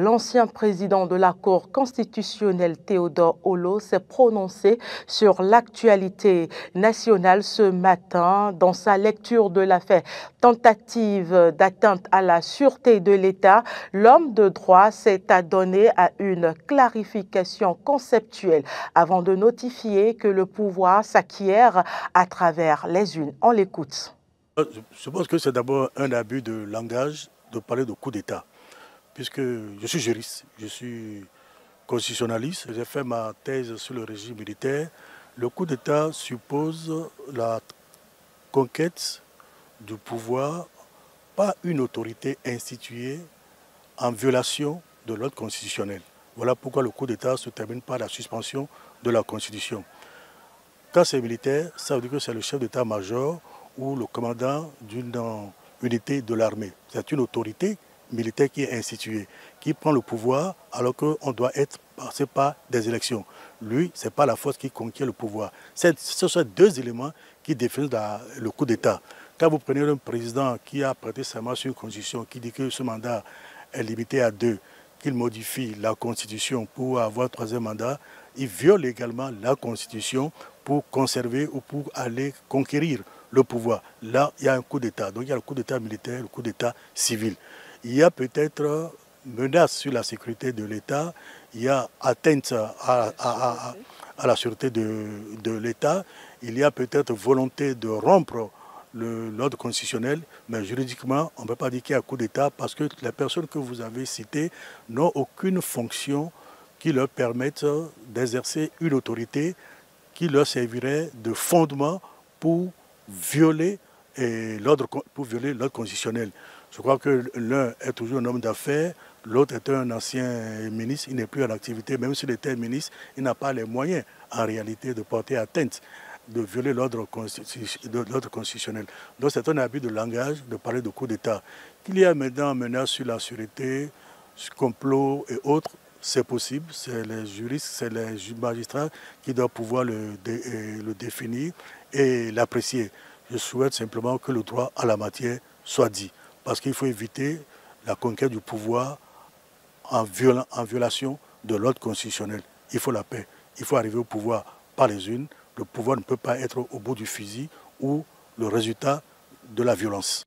L'ancien président de la Cour constitutionnelle Théodore Ollot s'est prononcé sur l'actualité nationale ce matin dans sa lecture de l'affaire tentative d'atteinte à la sûreté de l'État. L'homme de droit s'est adonné à une clarification conceptuelle avant de notifier que le pouvoir s'acquiert à travers les unes. On l'écoute. Je pense que c'est d'abord un abus de langage de parler de coup d'État. Puisque je suis juriste, je suis constitutionnaliste, j'ai fait ma thèse sur le régime militaire. Le coup d'État suppose la conquête du pouvoir par une autorité instituée en violation de l'ordre constitutionnel. Voilà pourquoi le coup d'État se termine par la suspension de la Constitution. Quand c'est militaire, ça veut dire que c'est le chef d'état-major ou le commandant d'une unité de l'armée. C'est une autorité militaire qui est instituée, qui prend le pouvoir alors qu'on doit être passé par des élections. Lui, ce n'est pas la force qui conquiert le pouvoir. Ce sont deux éléments qui définissent le coup d'État. Quand vous prenez un président qui a prêté serment sur une constitution, qui dit que ce mandat est limité à 2, qu'il modifie la constitution pour avoir un 3e mandat, il viole également la constitution pour conserver ou pour aller conquérir le pouvoir. Là, il y a un coup d'État. Donc il y a le coup d'État militaire, le coup d'État civil. Il y a peut-être menace sur la sécurité de l'État, il y a atteinte à la sûreté de l'État, il y a peut-être volonté de rompre l'ordre constitutionnel, mais juridiquement, on ne peut pas dire qu'il y a un coup d'État parce que les personnes que vous avez citées n'ont aucune fonction qui leur permette d'exercer une autorité qui leur servirait de fondement pour violer l'ordre constitutionnel. Je crois que l'un est toujours un homme d'affaires, l'autre est un ancien ministre, il n'est plus en activité, même s'il était ministre, il n'a pas les moyens en réalité de porter atteinte, de violer l'ordre constitutionnel. Donc c'est un abus de langage de parler de coup d'État. Qu'il y a maintenant menace sur la sûreté, complot et autres, c'est possible, c'est les juristes, c'est les magistrats qui doivent pouvoir le définir et l'apprécier. Je souhaite simplement que le droit à la matière soit dit, parce qu'il faut éviter la conquête du pouvoir en violation de l'ordre constitutionnel. Il faut la paix, il faut arriver au pouvoir par les unes. Le pouvoir ne peut pas être au bout du fusil ou le résultat de la violence.